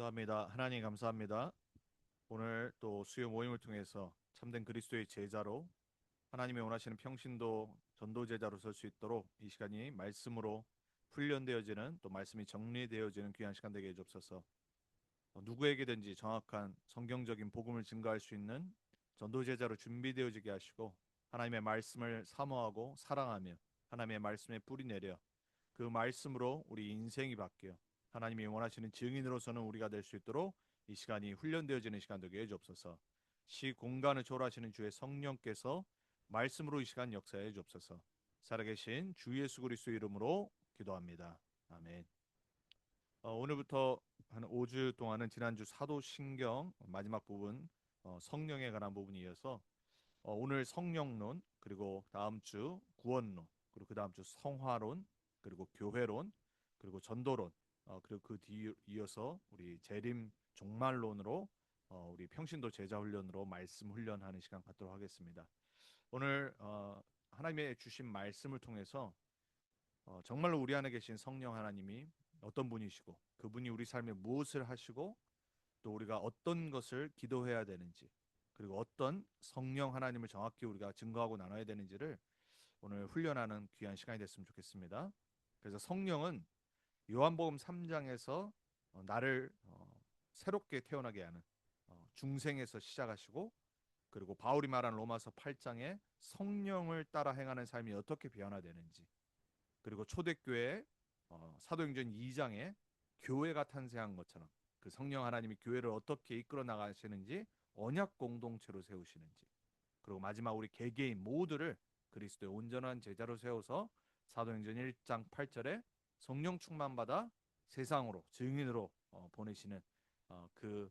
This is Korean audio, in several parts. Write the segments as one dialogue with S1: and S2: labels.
S1: 기도합니다. 하나님 감사합니다. 오늘 또 수요 모임을 통해서 참된 그리스도의 제자로 하나님의 원하시는 평신도 전도 제자로 설 수 있도록 이 시간이 말씀으로 훈련되어지는 또 말씀이 정리되어지는 귀한 시간 되게 해주옵소서. 누구에게든지 정확한 성경적인 복음을 증거할 수 있는 전도 제자로 준비되어지게 하시고 하나님의 말씀을 사모하고 사랑하며 하나님의 말씀에 뿌리 내려 그 말씀으로 우리 인생이 바뀌어 하나님이 원하시는 증인으로서는 우리가 될 수 있도록 이 시간이 훈련되어지는 시간 되게 해주옵소서. 시 공간을 초월하시는 주의 성령께서 말씀으로 이 시간 역사해 주옵소서. 살아계신 주 예수 그리스도 이름으로 기도합니다. 아멘. 오늘부터 한 5주 동안은 지난주 사도신경 마지막 부분 성령에 관한 부분이 이어서 오늘 성령론, 그리고 다음 주 구원론, 그리고 그 다음 주 성화론, 그리고 교회론, 그리고 전도론, 그리고 그 뒤 이어서 우리 재림 종말론으로 우리 평신도 제자 훈련으로 말씀 훈련하는 시간 갖도록 하겠습니다. 오늘 하나님의 주신 말씀을 통해서 정말로 우리 안에 계신 성령 하나님이 어떤 분이시고 그분이 우리 삶에 무엇을 하시고 또 우리가 어떤 것을 기도해야 되는지, 그리고 어떤 성령 하나님을 정확히 우리가 증거하고 나눠야 되는지를 오늘 훈련하는 귀한 시간이 됐으면 좋겠습니다. 그래서 성령은 요한복음 3장에서 나를 새롭게 태어나게 하는 중생에서 시작하시고, 그리고 바울이 말한 로마서 8장에 성령을 따라 행하는 삶이 어떻게 변화되는지, 그리고 초대교회 사도행전 2장에 교회가 탄생한 것처럼 그 성령 하나님이 교회를 어떻게 이끌어 나가시는지, 언약 공동체로 세우시는지, 그리고 마지막 우리 개개인 모두를 그리스도의 온전한 제자로 세워서 사도행전 1장 8절에 성령 충만 받아 세상으로 증인으로 보내시는 그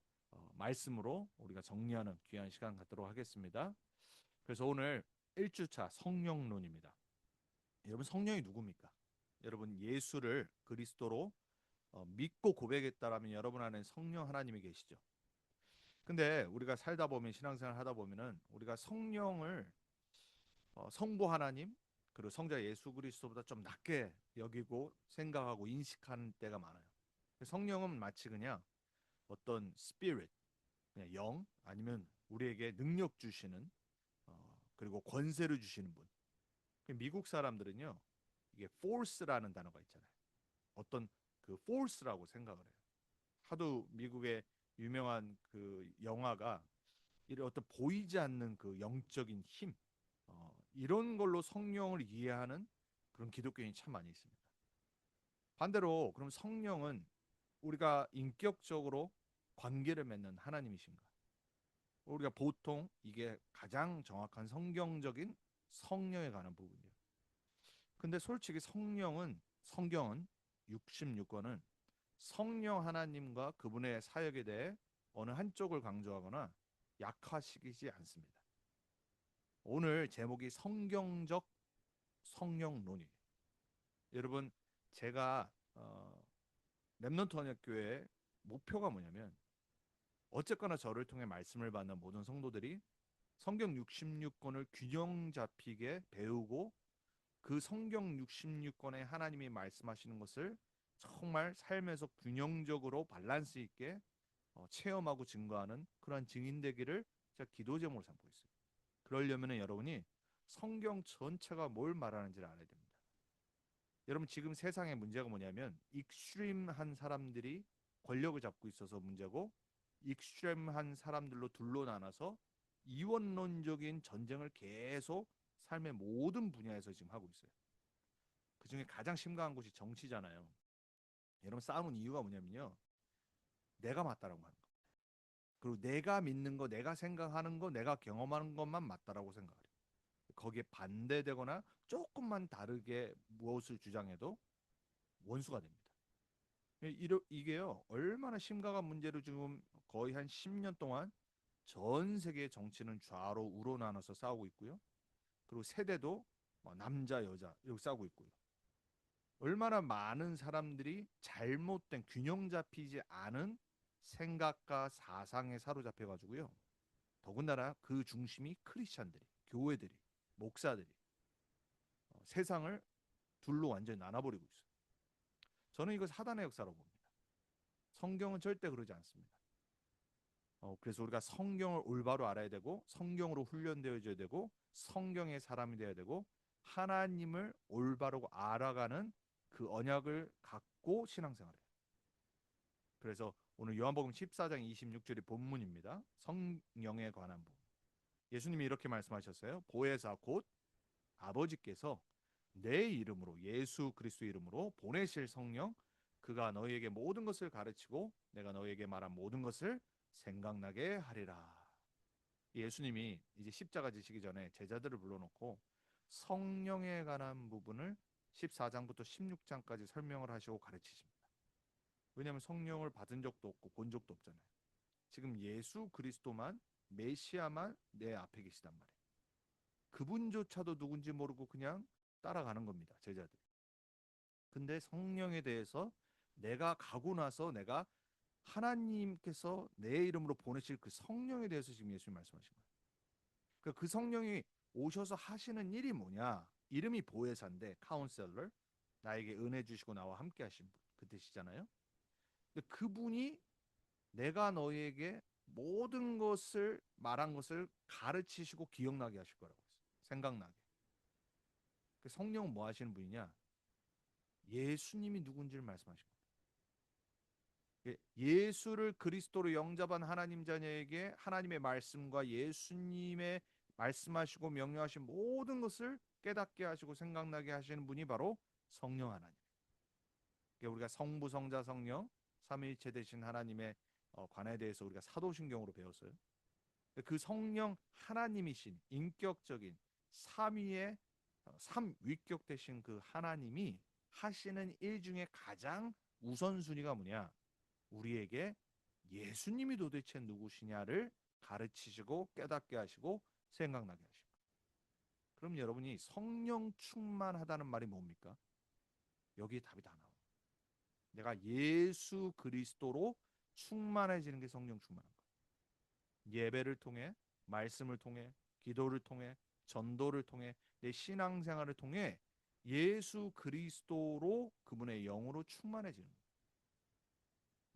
S1: 말씀으로 우리가 정리하는 귀한 시간 갖도록 하겠습니다. 그래서 오늘 1주차 성령론입니다. 여러분, 성령이 누굽니까? 여러분, 예수를 그리스도로 믿고 고백했다라면 여러분 안에 성령 하나님이 계시죠. 근데 우리가 살다 보면, 신앙생활 하다 보면은 우리가 성령을 성부 하나님, 그리고 성자 예수 그리스도보다 좀 낮게 여기고 생각하고 인식하는 때가 많아요. 성령은 마치 그냥 어떤 스피릿, 그냥 영, 아니면 우리에게 능력 주시는 그리고 권세를 주시는 분. 미국 사람들은요, 이게 force라는 단어가 있잖아요. 어떤 그 force라고 생각을 해요. 하도 미국의 유명한 그 영화가 이런 어떤 보이지 않는 그 영적인 힘, 이런 걸로 성령을 이해하는 그런 기독교인이 참 많이 있습니다. 반대로 그럼 성령은 우리가 인격적으로 관계를 맺는 하나님이신가? 우리가 보통 이게 가장 정확한 성경적인 성령에 관한 부분이에요. 근데 솔직히 성경은 66권은 성령 하나님과 그분의 사역에 대해 어느 한쪽을 강조하거나 약화시키지 않습니다. 오늘 제목이 성경적 성령론이에요. 여러분, 제가 렘넌트 언약교회의 목표가 뭐냐면, 어쨌거나 저를 통해 말씀을 받는 모든 성도들이 성경 66권을 균형 잡히게 배우고 그 성경 66권에 하나님이 말씀하시는 것을 정말 삶에서 균형적으로 밸런스 있게 체험하고 증거하는 그러한 증인 되기를 제가 기도 제목으로 삼고 있어요. 그러려면 여러분이 성경 전체가 뭘 말하는지를 알아야 됩니다. 여러분, 지금 세상의 문제가 뭐냐면 익스트림한 사람들이 권력을 잡고 있어서 문제고, 익스트림한 사람들로 둘로 나눠서 이원론적인 전쟁을 계속 삶의 모든 분야에서 지금 하고 있어요. 그중에 가장 심각한 곳이 정치잖아요. 여러분, 싸우는 이유가 뭐냐면요, 내가 맞다라고 하는 거, 그리고 내가 믿는 거, 내가 생각하는 거, 내가 경험하는 것만 맞다라고 생각해요. 거기에 반대되거나 조금만 다르게 무엇을 주장해도 원수가 됩니다. 이게요, 얼마나 심각한 문제로 지금 거의 한 10년 동안 전 세계 정치는 좌로 우로 나눠서 싸우고 있고요. 그리고 세대도 남자 여자 이렇게 싸우고 있고요. 얼마나 많은 사람들이 잘못된 균형 잡히지 않은 생각과 사상에 사로잡혀 가지고요. 더군다나 그 중심이 크리스찬들이, 교회들이, 목사들이 세상을 둘로 완전히 나눠버리고 있어요. 저는 이거 사단의 역사라고 봅니다. 성경은 절대 그러지 않습니다. 그래서 우리가 성경을 올바로 알아야 되고 성경으로 훈련되어져야 되고 성경의 사람이 되어야 되고 하나님을 올바르고 알아가는 그 언약을 갖고 신앙생활을 해요. 그래서 오늘 요한복음 14장 26절이 본문입니다. 성령에 관한 부분. 예수님이 이렇게 말씀하셨어요. 보혜사 곧 아버지께서 내 이름으로 예수 그리스도 이름으로 보내실 성령 그가 너희에게 모든 것을 가르치고 내가 너희에게 말한 모든 것을 생각나게 하리라. 예수님이 이제 십자가 지시기 전에 제자들을 불러놓고 성령에 관한 부분을 14장부터 16장까지 설명을 하시고 가르치십니다. 왜냐하면 성령을 받은 적도 없고 본 적도 없잖아요. 지금 예수 그리스도만 메시아만 내 앞에 계시단 말이에요. 그분조차도 누군지 모르고 그냥 따라가는 겁니다. 제자들. 근데 성령에 대해서 내가 가고 나서 내가 하나님께서 내 이름으로 보내실 그 성령에 대해서 지금 예수님 말씀하신 거예요. 그러니까 그 성령이 오셔서 하시는 일이 뭐냐? 이름이 보혜사인데 카운셀러, 나에게 은혜 주시고 나와 함께 하신 분, 그 뜻이잖아요. 근데 그분이 내가 너희에게 모든 것을 말한 것을 가르치시고 기억나게 하실 거라고 했어요. 생각나게. 그 성령은 뭐 하시는 분이냐? 예수님이 누군지를 말씀하신 거예요. 예수를 그리스도로 영접한 하나님 자녀에게 하나님의 말씀과 예수님의 말씀하시고 명령하신 모든 것을 깨닫게 하시고 생각나게 하시는 분이 바로 성령 하나님. 우리가 성부, 성자, 성령 삼위일체 되신 하나님의 관에 대해서 우리가 사도신경으로 배웠어요. 그 성령 하나님이신 인격적인 삼위의 삼위격 되신 그 하나님이 하시는 일 중에 가장 우선순위가 뭐냐? 우리에게 예수님이 도대체 누구시냐를 가르치시고 깨닫게 하시고 생각나게 하시고. 그럼 여러분이 성령 충만하다는 말이 뭡니까? 여기에 답이 다 나와요. 내가 예수 그리스도로 충만해지는 게 성령 충만한 거예요. 예배를 통해, 말씀을 통해, 기도를 통해, 전도를 통해, 내 신앙생활을 통해 예수 그리스도로 그분의 영으로 충만해지는 거예요.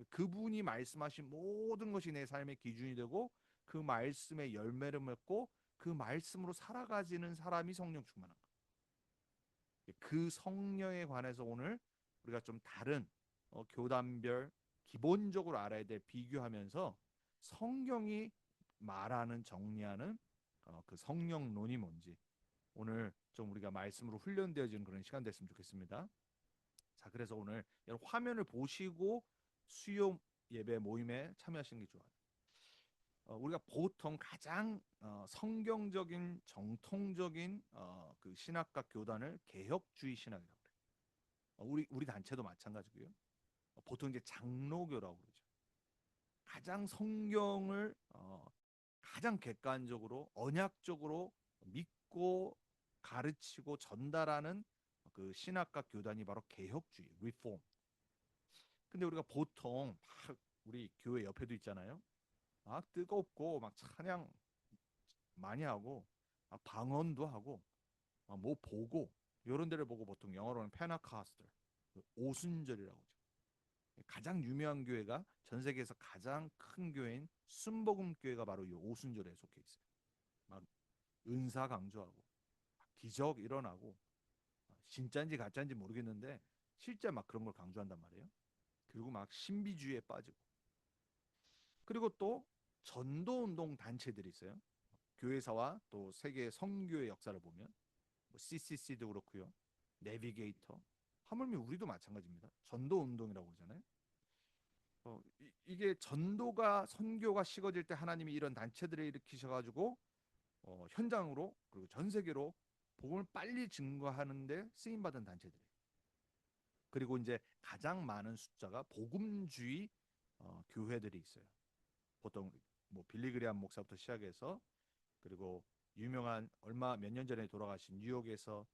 S1: 그분이 말씀하신 모든 것이 내 삶의 기준이 되고 그 말씀의 열매를 맺고 그 말씀으로 살아가지는 사람이 성령 충만한 거예요. 그 성령에 관해서 오늘 우리가 좀 다른 교단별 기본적으로 알아야 될 비교하면서 성경이 말하는 정리하는 그 성령론이 뭔지 오늘 좀 우리가 말씀으로 훈련되어지는 그런 시간 됐으면 좋겠습니다. 자, 그래서 오늘 여러분 화면을 보시고 수요 예배 모임에 참여하시는 게 좋아요. 우리가 보통 가장 성경적인 정통적인 그 신학과 교단을 개혁주의 신학이라고 그래요. 우리 단체도 마찬가지고요. 보통 이제 장로교라고 그러죠. 가장 성경을 가장 객관적으로 언약적으로 믿고 가르치고 전달하는 그 신학과 교단이 바로 개혁주의, 리폼. 근데 우리가 보통 막 우리 교회 옆에도 있잖아요. 막 뜨겁고 막 찬양 많이 하고 막 방언도 하고 막 뭐 보고 이런 데를 보고 보통 영어로는 페나카스트 오순절이라고 하죠. 가장 유명한 교회가 전 세계에서 가장 큰 교회인 순복음 교회가 바로 이 오순절에 속해 있어요. 막 은사 강조하고 기적 일어나고 진짜인지 가짜인지 모르겠는데 실제 막 그런 걸 강조한단 말이에요. 그리고 막 신비주의에 빠지고 그리고 또 전도운동 단체들이 있어요. 교회사와 또 세계 선교의 역사를 보면 뭐 CCC도 그렇고요. 내비게이터 하물며 우리도 마찬가지입니다. 전도운동이라고 그러잖아요. 이게 전도가 선교가 식어질 때 하나님이 이런 단체들을 일으키셔가지고 현장으로 그리고 전 세계로 복음을 빨리 증거하는데 쓰임 받은 단체들이에요. 그리고 이제 가장 많은 숫자가 복음주의 교회들이 있어요. 보통 뭐 빌리그리암 목사부터 시작해서 그리고 유명한 얼마 몇 년 전에 돌아가신 뉴욕에서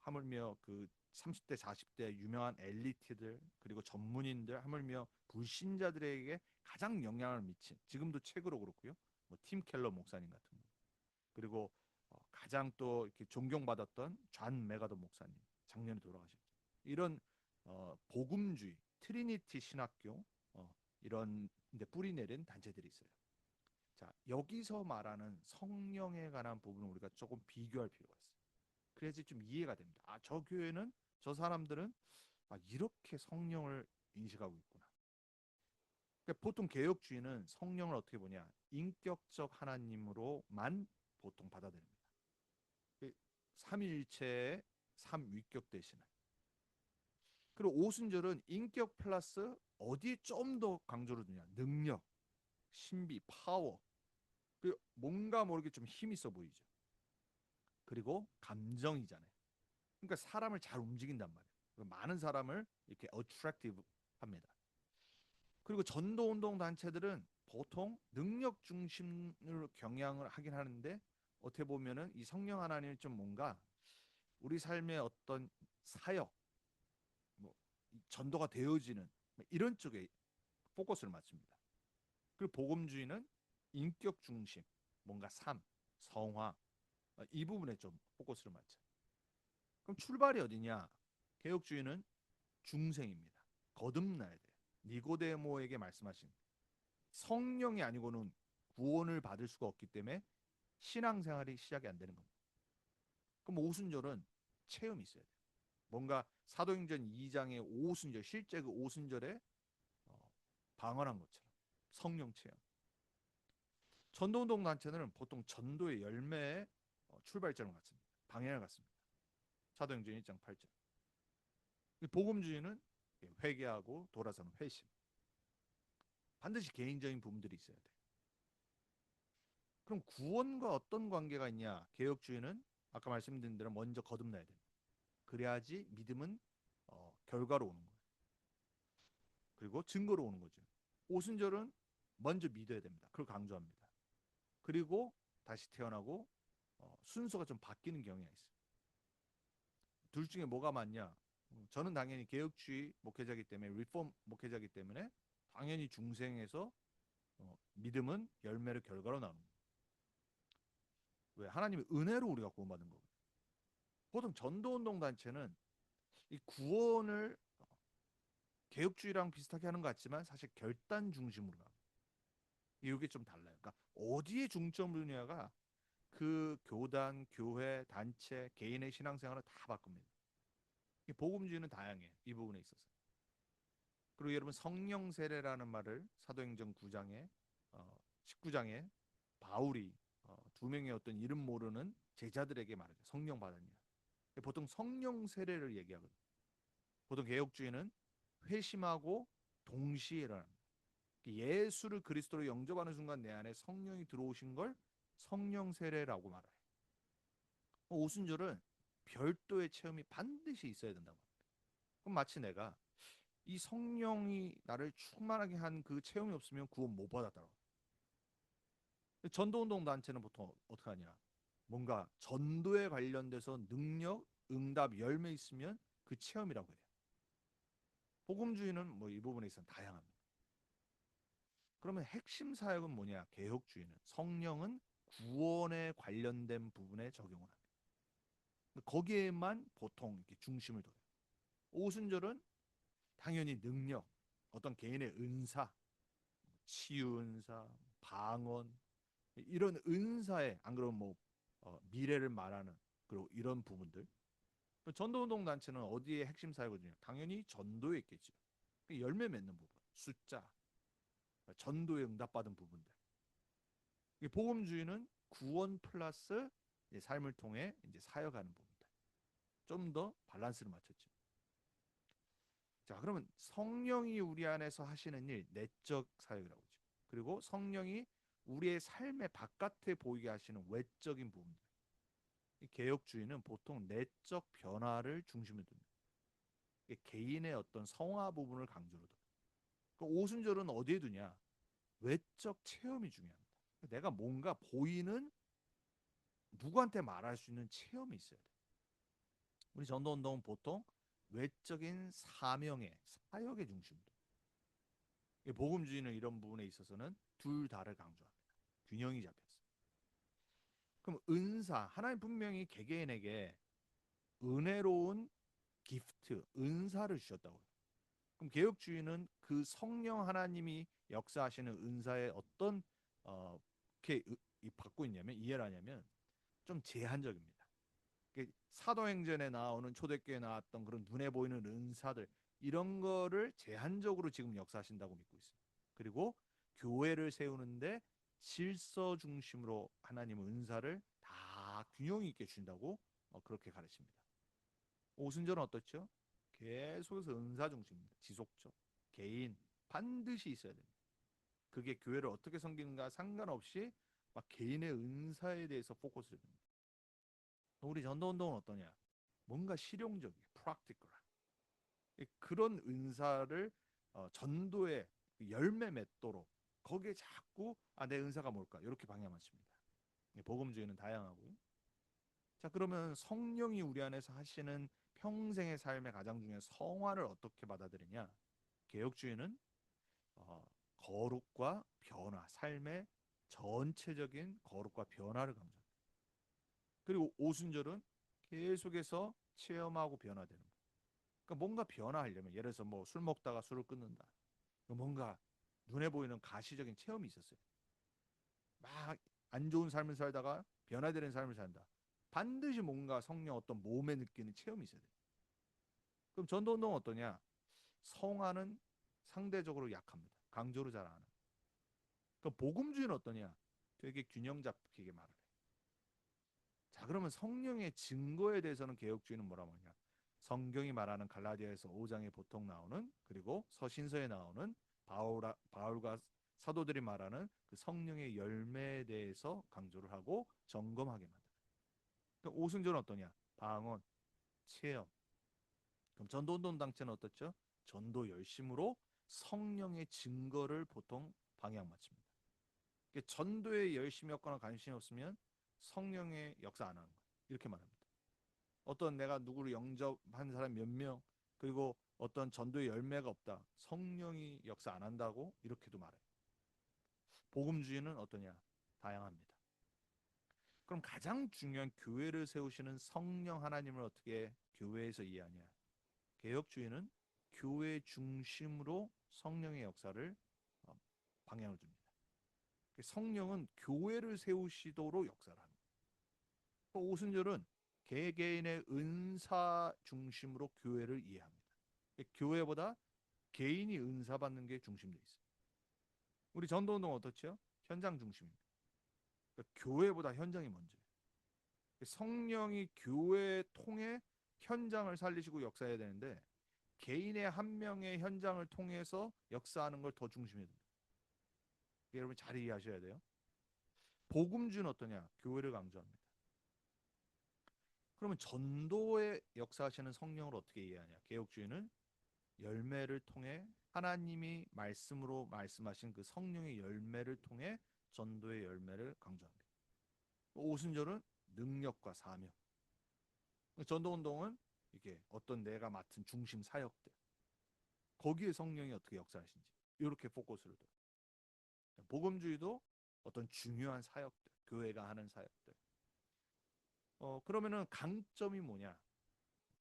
S1: 하물며 그 30대 40대 유명한 엘리트들 그리고 전문인들 하물며 불신자들에게 가장 영향을 미친 지금도 책으로 그렇고요. 뭐 팀 켈러 목사님 같은 분 그리고 가장 또 이렇게 존경받았던 존 메가더 목사님 작년에 돌아가셨죠. 이런 복음주의 트리니티 신학교 이런 데 뿌리 내린 단체들이 있어요. 자, 여기서 말하는 성령에 관한 부분을 우리가 조금 비교할 필요가 있어요. 그래야지 좀 이해가 됩니다. 아, 저 교회는 저 사람들은 이렇게 성령을 인식하고 있구나. 그러니까 보통 개혁주의는 성령을 어떻게 보냐? 인격적 하나님으로만 보통 받아들입니다. 그 삼위일체의 삼위격 대신에. 그리고 오순절은 인격 플러스 어디에 좀 더 강조를 두냐? 능력, 신비, 파워. 그 뭔가 모르게 좀 힘 있어 보이죠. 그리고 감정이잖아요. 그러니까 사람을 잘 움직인단 말이에요. 많은 사람을 이렇게 attractive 합니다. 그리고 전도 운동 단체들은 보통 능력 중심으로 경향을 하긴 하는데 어떻게 보면은 이 성령 하나님이 좀 뭔가 우리 삶의 어떤 사역, 뭐 전도가 되어지는 이런 쪽에 포커스를 맞춥니다. 그리고 복음주의는 인격 중심, 뭔가 삶, 성화 이 부분에 좀 포커스를 맞춰. 그럼 출발이 어디냐? 개혁주의는 중생입니다. 거듭나야 돼요. 니고데모에게 말씀하신 성령이 아니고는 구원을 받을 수가 없기 때문에 신앙생활이 시작이 안 되는 겁니다. 그럼 오순절은 체험이 있어야 돼요. 뭔가 사도행전 2장의 오순절, 실제 그 오순절에 어, 방언한 것처럼 성령 체험. 전도운동 단체는 보통 전도의 열매의 출발점을 갖습니다. 방향을 갖습니다. 사도행전 1장 8절. 복음주의는 회개하고 돌아서는 회심. 반드시 개인적인 부분들이 있어야 돼. 그럼 구원과 어떤 관계가 있냐? 개혁주의는 아까 말씀드린 대로 먼저 거듭나야 됩니다. 그래야지 믿음은 결과로 오는 거예요. 그리고 증거로 오는 거죠. 오순절은 먼저 믿어야 됩니다. 그걸 강조합니다. 그리고 다시 태어나고 순서가 좀 바뀌는 경향이 있어요. 둘 중에 뭐가 맞냐? 저는 당연히 개혁주의 목회자이기 때문에 리폼 목회자이기 때문에 당연히 중생에서 믿음은 열매를 결과로 나오는 거예요. 왜? 하나님의 은혜로 우리가 구원받은 거거든요. 보통 전도운동 단체는 이 구원을 개혁주의랑 비슷하게 하는 것 같지만 사실 결단 중심으로 가요. 이게 좀 달라요. 그러니까 어디에 중점을 두냐가 그 교단, 교회, 단체, 개인의 신앙생활을 다 바꿉니다. 이 복음주의는 다양해요. 이 부분에 있어서. 그리고 여러분 성령 세례라는 말을 사도행전 9장에 19장에 바울이 두 명의 어떤 이름 모르는 제자들에게 말하죠. 성령 받았냐. 보통 성령 세례를 얘기하거든요. 보통 개혁주의는 회심하고 동시에 일어납니다. 예수를 그리스도로 영접하는 순간 내 안에 성령이 들어오신 걸 성령 세례라고 말해요. 오순절은 별도의 체험이 반드시 있어야 된다고 합니다. 그럼 마치 내가 이 성령이 나를 충만하게 한 그 체험이 없으면 구원 못 받았다고. 전도운동 단체는 보통 어떻게 하냐? 뭔가 전도에 관련돼서 능력, 응답, 열매 있으면 그 체험이라고 해요. 복음주의는 뭐 이 부분에 있어서 다양합니다. 그러면 핵심 사역은 뭐냐? 개혁주의는 성령은 구원에 관련된 부분에 적용을 합니다. 거기에만 보통 이렇게 중심을 둬요. 오순절은 당연히 능력, 어떤 개인의 은사, 치유 은사, 방언 이런 은사에 안 그러면 뭐 미래를 말하는 그리고 이런 부분들. 전도운동 단체는 어디에 핵심 사역이냐? 당연히 전도에 있겠죠. 열매 맺는 부분, 숫자, 전도에 응답받은 부분들. 복음주의는 구원 플러스 삶을 통해 이제 사역하는 부분들. 좀 더 밸런스를 맞췄죠. 자, 그러면 성령이 우리 안에서 하시는 일, 내적 사역이라고 하죠. 그리고 성령이 우리의 삶의 바깥에 보이게 하시는 외적인 부분들. 이 개혁주의는 보통 내적 변화를 중심에 둡니다. 개인의 어떤 성화 부분을 강조로 둬요. 그 오순절은 어디에 두냐? 외적 체험이 중요합니다. 내가 뭔가 보이는 누구한테 말할 수 있는 체험이 있어야 돼. 우리 전도운동은 보통 외적인 사명의 사역의 중심으로. 복음주의는 이런 부분에 있어서는 둘 다를 강조합니다. 균형이 잡혔어. 그럼 은사, 하나님 분명히 개개인에게 은혜로운 기프트, 은사를 주셨다고요. 그럼 개혁주의는 그 성령 하나님이 역사하시는 은사의 어떤 이렇게 받고 있냐면 이해를 하냐면 좀 제한적입니다. 사도행전에 나오는 초대교회에 나왔던 그런 눈에 보이는 은사들 이런 거를 제한적으로 지금 역사하신다고 믿고 있습니다. 그리고 교회를 세우는데 질서 중심으로 하나님은 은사를 다 균형 있게 준다고 그렇게 가르칩니다. 오순절은 어떻죠? 계속해서 은사 중심입니다. 지속적. 개인 반드시 있어야 됩니다. 그게 교회를 어떻게 섬기는가 상관없이 막 개인의 은사에 대해서 포커스를 둡니다. 우리 전도운동은 어떠냐? 뭔가 실용적이에요. 프랙티컬한. 그런 은사를 전도의 열매 맺도록 거기에 자꾸 내 은사가 뭘까? 이렇게 방향 맞춥니다. 복음주의는 다양하고요. 자, 그러면 성령이 우리 안에서 하시는 평생의 삶의 가장 중요한 성화를 어떻게 받아들이냐? 개혁주의는 거룩과 변화, 삶의 전체적인 거룩과 변화를 강조합니다. 그리고 오순절은 계속해서 체험하고 변화되는 거예요. 그러니까 뭔가 변화하려면 예를 들어서 뭐 술 먹다가 술을 끊는다. 뭔가 눈에 보이는 가시적인 체험이 있었어요. 막 안 좋은 삶을 살다가 변화되는 삶을 산다. 반드시 뭔가 성령 어떤 몸에 느끼는 체험이 있어야 돼요. 그럼 전도운동은 어떠냐? 성화는 상대적으로 약합니다. 강조를 잘 안 해요. 그럼 복음주의는 어떠냐? 되게 균형 잡히게 말을 해요. 자, 그러면 성령의 증거에 대해서는 개혁주의는 뭐라고 하냐? 성경이 말하는 갈라디아에서 5장에 보통 나오는 그리고 서신서에 나오는 바울과 사도들이 말하는 그 성령의 열매에 대해서 강조를 하고 점검하게 만든다. 그럼 오순절은 어떠냐? 방언, 체험. 그럼 전도운동 당체는 어떻죠? 전도 열심으로 성령의 증거를 보통 방향 맞춥니다. 전도에 열심히 했거나 관심이 없으면 성령의 역사 안 하는 거예요. 이렇게 말합니다. 어떤 내가 누구를 영접한 사람 몇 명, 그리고 어떤 전도의 열매가 없다. 성령이 역사 안 한다고 이렇게도 말해요. 복음주의는 어떠냐? 다양합니다. 그럼 가장 중요한 교회를 세우시는 성령 하나님을 어떻게 교회에서 이해하냐? 개혁주의는 교회 중심으로 성령의 역사를 방향을 줍니다. 성령은 교회를 세우시도록 역사를 합니다. 오순절은 개개인의 은사 중심으로 교회를 이해합니다. 교회보다 개인이 은사 받는 게 중심되어 있어요. 우리 전도운동 어떻죠? 현장 중심입니다. 그러니까 교회보다 현장이 먼저예요. 성령이 교회 통해 현장을 살리시고 역사해야 되는데 개인의 한 명의 현장을 통해서 역사하는 걸 더 중심에 둡니다. 여러분 잘 이해하셔야 돼요. 복음주는 어떠냐? 교회를 강조합니다. 그러면 전도의 역사하시는 성령을 어떻게 이해하냐? 개혁주의는 열매를 통해 하나님이 말씀으로 말씀하신 그 성령의 열매를 통해 전도의 열매를 강조합니다. 오순절은 능력과 사명. 전도운동은 이게 어떤 내가 맡은 중심 사역들. 거기에 성령이 어떻게 역사하신지 이렇게 포커스를 둬요. 복음주의도 어떤 중요한 사역들, 교회가 하는 사역들. 그러면은 강점이 뭐냐?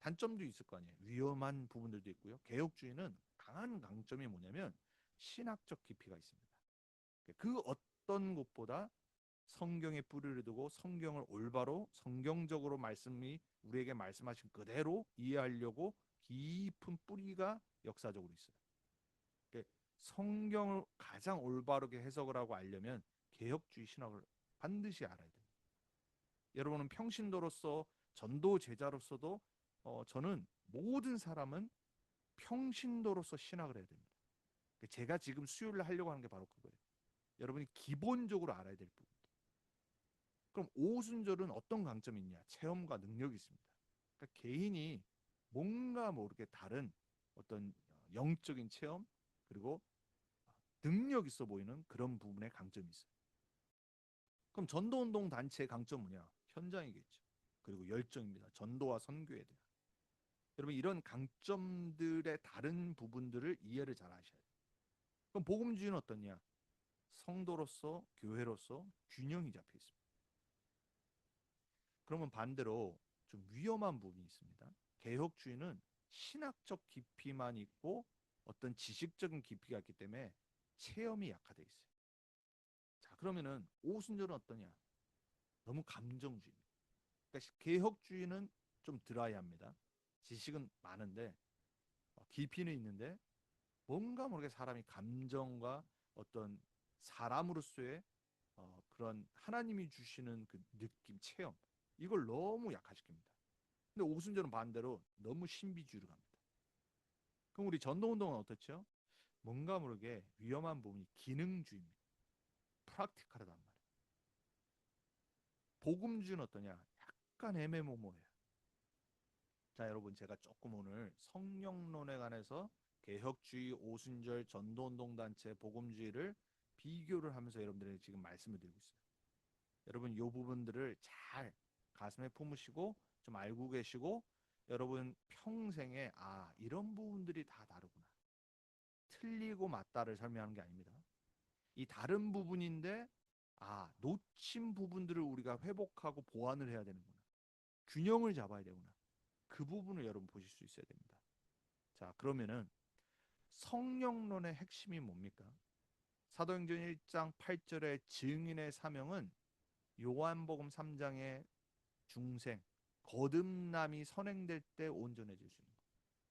S1: 단점도 있을 거 아니에요. 위험한 부분들도 있고요. 개혁주의는 강한 강점이 뭐냐면 신학적 깊이가 있습니다. 그 어떤 것보다 성경에 뿌리를 두고 성경을 올바로 성경적으로 말씀이 우리에게 말씀하신 그대로 이해하려고 깊은 뿌리가 역사적으로 있어요. 성경을 가장 올바르게 해석을 하고 알려면 개혁주의 신학을 반드시 알아야 됩니다. 여러분은 평신도로서 전도 제자로서도 저는 모든 사람은 평신도로서 신학을 해야 됩니다. 제가 지금 수요일에 하려고 하는 게 바로 그거예요. 여러분이 기본적으로 알아야 될 부분. 그럼 오순절은 어떤 강점이 있냐? 체험과 능력이 있습니다. 그러니까 개인이 뭔가 모르게 다른 어떤 영적인 체험 그리고 능력 있어 보이는 그런 부분에 강점이 있어요. 그럼 전도운동 단체의 강점 뭐냐? 현장이겠죠. 그리고 열정입니다. 전도와 선교에 대한. 여러분 이런 강점들의 다른 부분들을 이해를 잘 하셔야 돼요. 그럼 복음주의는 어떠냐? 성도로서 교회로서 균형이 잡혀 있습니다. 그러면 반대로 좀 위험한 부분이 있습니다. 개혁주의는 신학적 깊이만 있고 어떤 지식적인 깊이가 있기 때문에 체험이 약화돼 있어요. 자, 그러면은 오순절은 어떠냐? 너무 감정주의입니다. 그러니까 개혁주의는 좀 드라이합니다. 지식은 많은데 깊이는 있는데 뭔가 모르게 사람이 감정과 어떤 사람으로서의 그런 하나님이 주시는 그 느낌, 체험 이걸 너무 약화시킵니다. 근데 오순절은 반대로 너무 신비주의로 갑니다. 그럼 우리 전도운동은 어떻죠? 뭔가 모르게 위험한 부분이 기능주의입니다. 프랙티컬하단 말이에요. 복음주의는 어떠냐? 약간 애매모호해요. 자, 여러분 제가 조금 오늘 성령론에 관해서 개혁주의, 오순절, 전도운동단체, 복음주의를 비교를 하면서 여러분들에게 지금 말씀을 드리고 있어요. 여러분 이 부분들을 잘 가슴에 품으시고 좀 알고 계시고 여러분 평생에 이런 부분들이 다 다르구나. 틀리고 맞다를 설명하는 게 아닙니다. 이 다른 부분인데 놓친 부분들을 우리가 회복하고 보완을 해야 되는구나. 균형을 잡아야 되구나. 그 부분을 여러분 보실 수 있어야 됩니다. 자, 그러면은 성령론의 핵심이 뭡니까? 사도행전 1장 8절의 증인의 사명은 요한복음 3장의 중생, 거듭남이 선행될 때 온전해질 수 있는 것.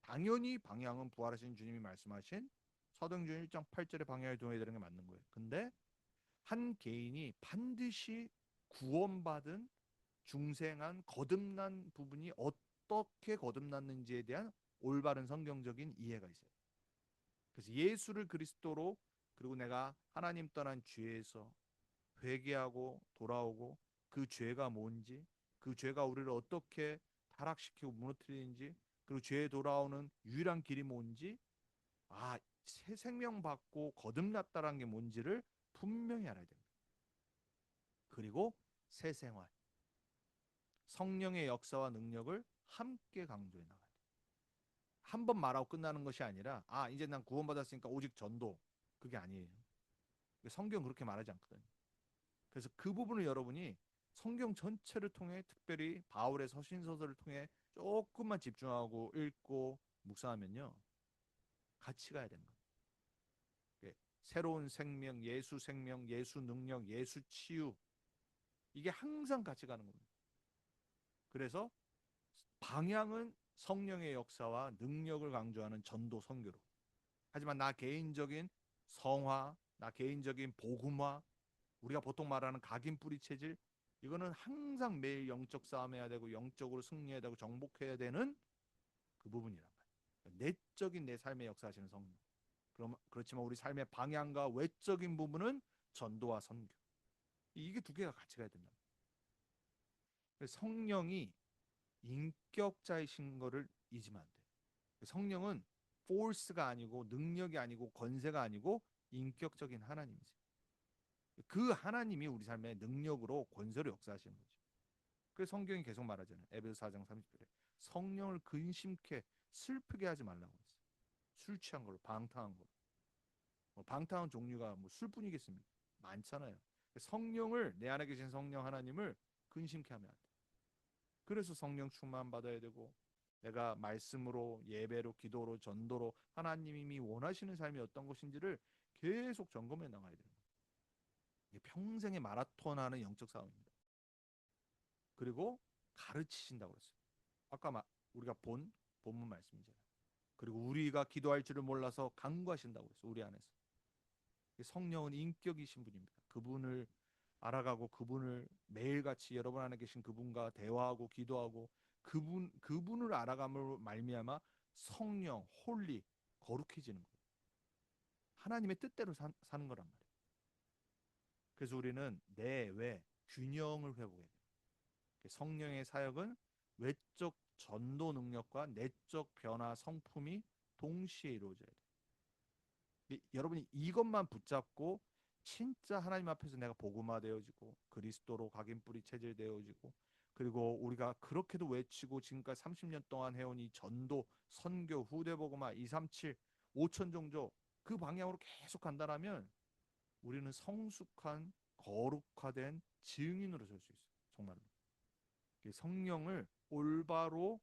S1: 당연히 방향은 부활하신 주님이 말씀하신 사도행전 1장 8절의 방향에 동의해 되는 게 맞는 거예요. 근데 한 개인이 반드시 구원받은 중생한 거듭난 부분이 어떻게 거듭났는지에 대한 올바른 성경적인 이해가 있어요. 그래서 예수를 그리스도로 그리고 내가 하나님 떠난 죄에서 회개하고 돌아오고 그 죄가 뭔지 그 죄가 우리를 어떻게 타락시키고 무너뜨리는지 그리고 죄에 돌아오는 유일한 길이 뭔지 새 생명 받고 거듭났다라는 게 뭔지를 분명히 알아야 됩니다. 그리고 새 생활 성령의 역사와 능력을 함께 강조해 나가야 돼요. 한 번 말하고 끝나는 것이 아니라 이제 난 구원받았으니까 오직 전도 그게 아니에요. 성경 그렇게 말하지 않거든요. 그래서 그 부분을 여러분이 성경 전체를 통해 특별히 바울의 서신서들을 통해 조금만 집중하고 읽고 묵상하면요. 같이 가야 되는 거예요. 새로운 생명, 예수 능력, 예수 치유 이게 항상 같이 가는 겁니다. 그래서 방향은 성령의 역사와 능력을 강조하는 전도 선교로. 하지만 나 개인적인 성화, 나 개인적인 복음화, 우리가 보통 말하는 각인 뿌리 체질 이거는 항상 매일 영적 싸움해야 되고 영적으로 승리해야 되고 정복해야 되는 그 부분이란 말이에요. 내적인 내 삶의 역사하시는 성령. 그렇지만 우리 삶의 방향과 외적인 부분은 전도와 선교. 이게 두 개가 같이 가야 된다. 성령이 인격자이신 거를 잊으면 안 돼요. 성령은 force가 아니고 능력이 아니고 권세가 아니고 인격적인 하나님이세요. 그 하나님이 우리 삶의 능력으로 권세로 역사하시는 거죠. 그래서 성경이 계속 말하잖아요. 에베소 4장 30절에 성령을 근심케 슬프게 하지 말라고 했어요. 술 취한 걸로 방탕한 걸로. 방탕한 종류가 술뿐이겠습니까? 많잖아요. 성령을 내 안에 계신 성령 하나님을 근심케 하면 안 돼. 그래서 성령 충만 받아야 되고 내가 말씀으로 예배로 기도로 전도로 하나님이 원하시는 삶이 어떤 것인지를 계속 점검해 나가야 돼요. 이게 평생의 마라톤하는 영적 싸움입니다. 그리고 가르치신다고 그랬어요. 아까 우리가 본문 말씀이잖아요. 그리고 우리가 기도할 줄을 몰라서 간구하신다고 그랬어요. 우리 안에서. 성령은 인격이신 분입니다. 그분을 알아가고 그분을 매일같이 여러분 안에 계신 그분과 대화하고 기도하고 그분을 알아감으로 말미암아 성령 홀리 거룩해지는 거예요. 하나님의 뜻대로 사는 거란 말이에요. 그래서 우리는 내외 균형을 회복해야 돼요. 성령의 사역은 외적 전도 능력과 내적 변화 성품이 동시에 이루어져야 돼요. 여러분이 이것만 붙잡고 진짜 하나님 앞에서 내가 복음화 되어지고 그리스도로 각인 뿌리 체질 되어지고 그리고 우리가 그렇게도 외치고 지금까지 30년 동안 해온 이 전도 선교 후대 복음화 237 5천 종족 그 방향으로 계속 간다라면 우리는 성숙한 거룩화된 증인으로 설 수 있어요. 정말로. 성령을 올바로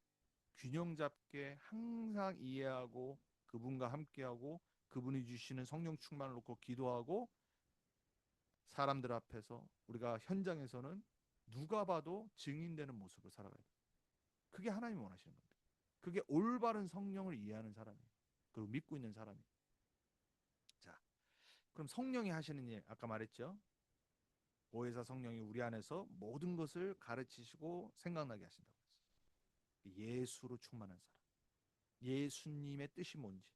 S1: 균형 잡게 항상 이해하고 그분과 함께하고 그분이 주시는 성령 충만을 놓고 기도하고 사람들 앞에서 우리가 현장에서는 누가 봐도 증인되는 모습으로 살아가야 돼요. 그게 하나님이 원하시는 겁니다. 그게 올바른 성령을 이해하는 사람이에요. 그리고 믿고 있는 사람이에요. 자, 그럼 성령이 하시는 일 아까 말했죠. 보혜사 성령이 우리 안에서 모든 것을 가르치시고 생각나게 하신다고 했어요. 예수로 충만한 사람. 예수님의 뜻이 뭔지,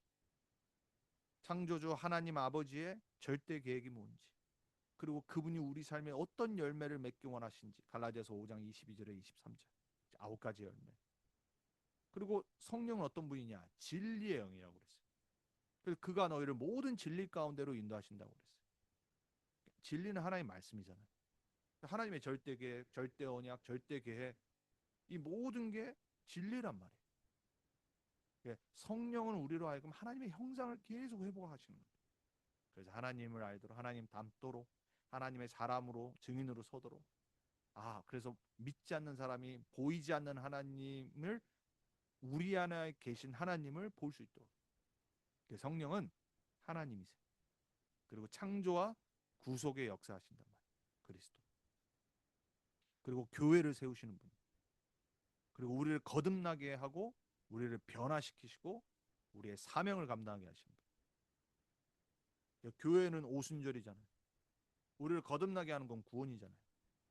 S1: 창조주 하나님 아버지의 절대 계획이 뭔지, 그리고 그분이 우리 삶에 어떤 열매를 맺기 원하신지 갈라디아서 5장 22절에 23절 9가지 열매. 그리고 성령은 어떤 분이냐? 진리의 영이라고 그랬어요. 그래서 그가 너희를 모든 진리 가운데로 인도하신다고 그랬어요. 진리는 하나님의 말씀이잖아요. 하나님의 절대 계획, 절대 언약, 절대 계획, 이 모든 게 진리란 말이에요. 성령은 우리로 하여금 하나님의 형상을 계속 회복하시는 거예요. 그래서 하나님을 알도록, 하나님 닮도록, 하나님의 사람으로 증인으로 서도록. 그래서 믿지 않는 사람이 보이지 않는 하나님을, 우리 안에 계신 하나님을 볼 수 있도록. 성령은 하나님이세요. 그리고 창조와 구속의 역사하신단 말이에요. 그리스도. 그리고 교회를 세우시는 분. 그리고 우리를 거듭나게 하고 우리를 변화시키시고 우리의 사명을 감당하게 하시는 분. 교회는 오순절이잖아요. 우리를 거듭나게 하는 건 구원이잖아요.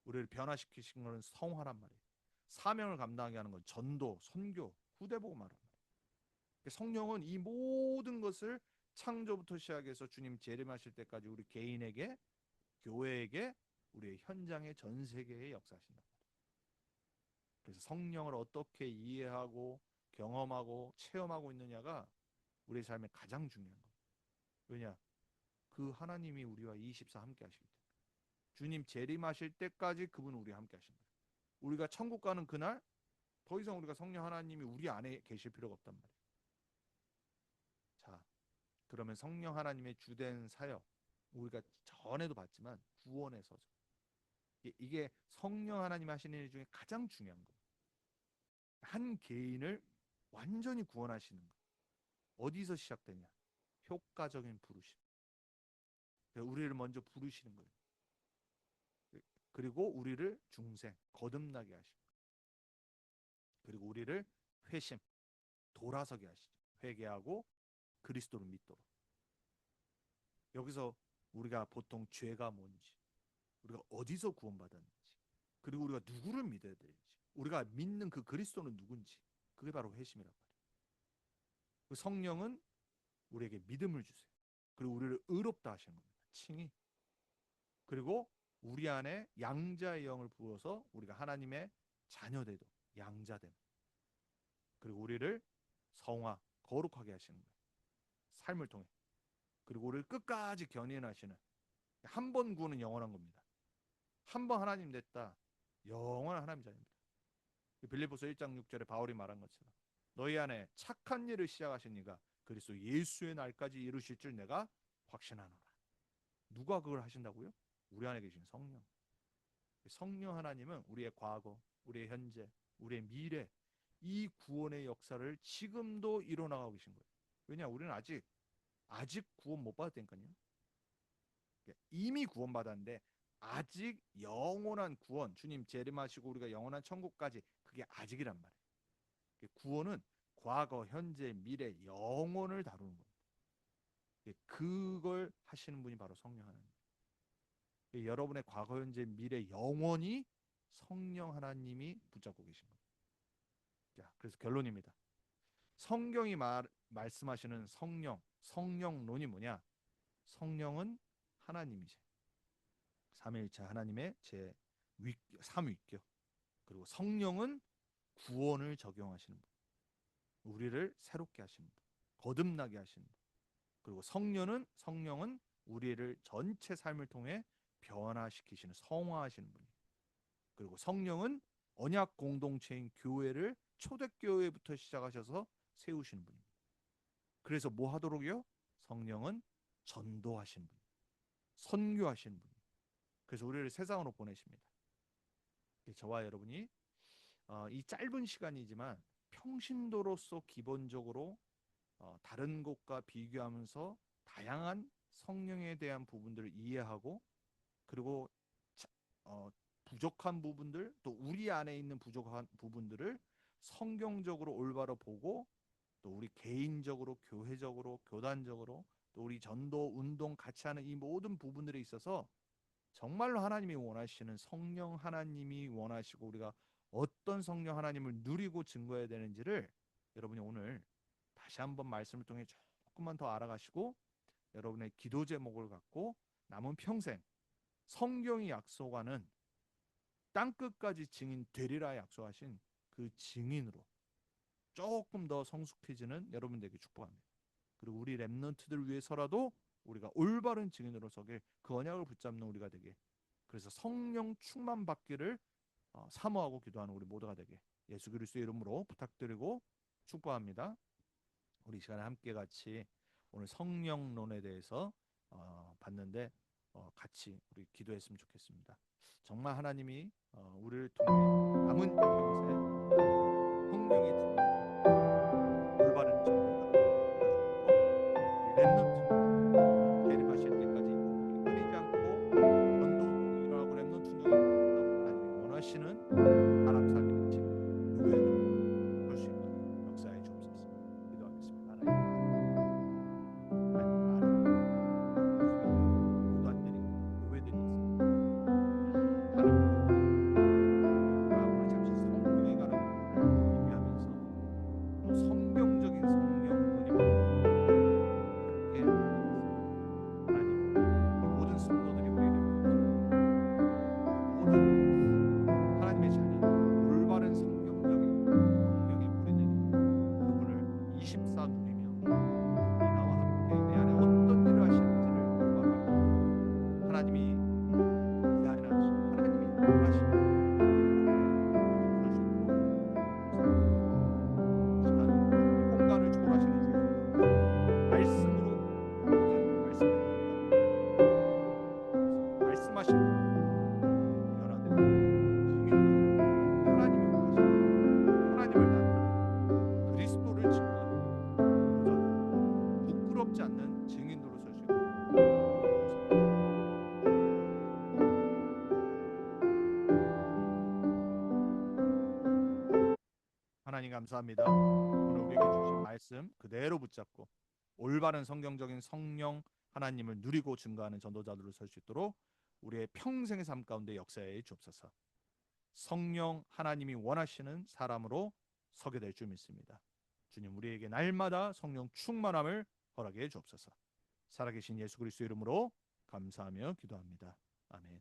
S1: 우리를 변화시키신 것은 성화란 말이에요. 사명을 감당하게 하는 건 전도, 선교, 후대복음하란 말이에요. 성령은 이 모든 것을 창조부터 시작해서 주님 재림하실 때까지 우리 개인에게, 교회에게, 우리의 현장에, 전 세계에 역사하신다. 그래서 성령을 어떻게 이해하고 경험하고 체험하고 있느냐가 우리의 삶에 가장 중요한 거예요. 왜냐? 그 하나님이 우리와 24 함께 하시기 때문에. 주님 재림하실 때까지 그분은 우리와 함께 하신다. 우리가 천국 가는 그날 더 이상 우리가 성령 하나님이 우리 안에 계실 필요가 없단 말이에요. 자, 그러면 성령 하나님의 주된 사역, 우리가 전에도 봤지만 구원의 서적. 이게 성령 하나님 하시는 일 중에 가장 중요한 거예요. 한 개인을 완전히 구원하시는 거. 어디서 시작되냐? 효과적인 부르심. 우리를 먼저 부르시는 거예요. 그리고 우리를 중생, 거듭나게 하시고, 그리고 우리를 회심, 돌아서게 하시죠. 회개하고 그리스도를 믿도록. 여기서 우리가 보통 죄가 뭔지, 우리가 어디서 구원받았는지, 그리고 우리가 누구를 믿어야 되는지, 우리가 믿는 그 그리스도는 누군지, 그게 바로 회심이란 말이에요. 그 성령은 우리에게 믿음을 주세요. 그리고 우리를 의롭다 하시는 겁니다. 칭의. 그리고 우리 안에 양자의 영을 부어서 우리가 하나님의 자녀되도 양자됨. 그리고 우리를 성화, 거룩하게 하시는 거예요. 삶을 통해. 그리고 우리를 끝까지 견인하시는, 한 번 구원은 영원한 겁니다. 한 번 하나님 됐다, 영원한 하나님 자녀입니다. 빌립보서 1장 6절에 바울이 말한 것처럼 너희 안에 착한 일을 시작하신 이가 그리스도 예수의 날까지 이루실 줄 내가 확신하노라. 누가 그걸 하신다고요? 우리 안에 계신 성령. 성령 하나님은 우리의 과거, 우리의 현재, 우리의 미래, 이 구원의 역사를 지금도 이뤄나가고 계신 거예요. 왜냐? 우리는 아직 구원 못 받았다니까요. 이미 구원 받았는데 아직 영원한 구원, 주님 재림하시고 우리가 영원한 천국까지, 그게 아직이란 말이에요. 구원은 과거, 현재, 미래, 영원을 다루는 겁니다. 그걸 하시는 분이 바로 성령 하나님. 여러분의 과거, 현재, 미래, 영원히 성령 하나님이 붙잡고 계신 거예요. 자, 그래서 결론입니다. 성경이 말씀하시는 성령론이 뭐냐? 성령은 하나님이세요. 삼위일체 하나님의 삼위격. 그리고 성령은 구원을 적용하시는 분, 우리를 새롭게 하시는 분, 거듭나게 하시는 분. 그리고 성령은 우리를 전체 삶을 통해 변화시키시는, 성화하시는 분이에요. 그리고 성령은 언약 공동체인 교회를 초대교회부터 시작하셔서 세우시는 분입니다. 그래서 뭐 하도록요? 성령은 전도하시는 분, 선교하시는 분. 그래서 우리를 세상으로 보내십니다. 저와 여러분이 이 짧은 시간이지만 평신도로서 기본적으로 다른 곳과 비교하면서 다양한 성령에 대한 부분들을 이해하고 그리고 자- 어, 부족한 부분들 또 우리 안에 있는 부족한 부분들을 성경적으로 올바로 보고 또 우리 개인적으로 교회적으로 교단적으로 또 우리 전도 운동 같이 하는 이 모든 부분들에 있어서 정말로 하나님이 원하시는 성령 하나님이 원하시고 우리가 어떤 성령 하나님을 누리고 증거해야 되는지를 여러분이 오늘 다시 한번 말씀을 통해 조금만 더 알아가시고 여러분의 기도 제목을 갖고 남은 평생 성경이 약속하는 땅끝까지 증인 되리라 약속하신 그 증인으로 조금 더 성숙해지는 여러분 되게 축복합니다. 그리고 우리 렘넌트들 위해서라도 우리가 올바른 증인으로 서게 그 언약을 붙잡는 우리가 되게 그래서 성령 충만 받기를 사모하고 기도하는 우리 모두가 되게 예수 그리스도의 이름으로 부탁드리고 축복합니다. 우리 이 시간에 함께 같이 오늘 성령론에 대해서 봤는데 같이 우리 기도했으면 좋겠습니다. 정말 하나님이 우리를 통해 남은 평생 성령의 올바른 증거가 되어주고 우리 렘넌트 재림하실 때까지 이렇게 끊이지 않고 전도 운동이 일어나고 렘넌트 운동이 일어나고 하나님이 원하시는 사람 살림을 누구에도 볼 수 있도록 역사해 주옵소서. 기도하겠습니다. 하나님 많은 교단들이 교회들이 있습니다. 많은 교회들이 우리가 오늘 잠시 성령에 관한 부분을 얘기하면서 또 성경적인 성령론이 함께 나누었습니다. 하나님, 이 모든 성도들이 우리 렘넌트, 우리 모든 하나님의 자녀들이 올바른 성경적인 성령의 물이 내린 그분을 24 누리며 그분이 나와 함께 내 안에 어떤 일을 하시는지를 올바로 알고 하나님이 하나님이 원하시는 그 인도자로 설 수 있도록 역사해 주옵소서. 이 시간 이 공간을 초월하시는 주의 성령께서 말씀으로 모든 말씀을 인도하고 그래서 말씀하신 대로 우리 변화되고 증인되고 하나님이 원하시는 하나님을 나타내는 그리스도를 증거하는 인도자들 부끄럽지 않는 증인으로 설 수 있도록 주님 역사해 주옵소서. 하나님 감사합니다. 오늘 우리에게 주신 말씀 그대로 붙잡고 올바른 성경적인 성령 하나님을 누리고 증거하는 전도자들로 설 수 있도록 우리의 평생의 삶 가운데 역사해 주옵소서. 성령 하나님이 원하시는 사람으로 서게 될 줄 믿습니다. 주님 우리에게 날마다 성령 충만함을 허락해 주옵소서. 살아계신 예수 그리스도 이름으로 감사하며 기도합니다. 아멘.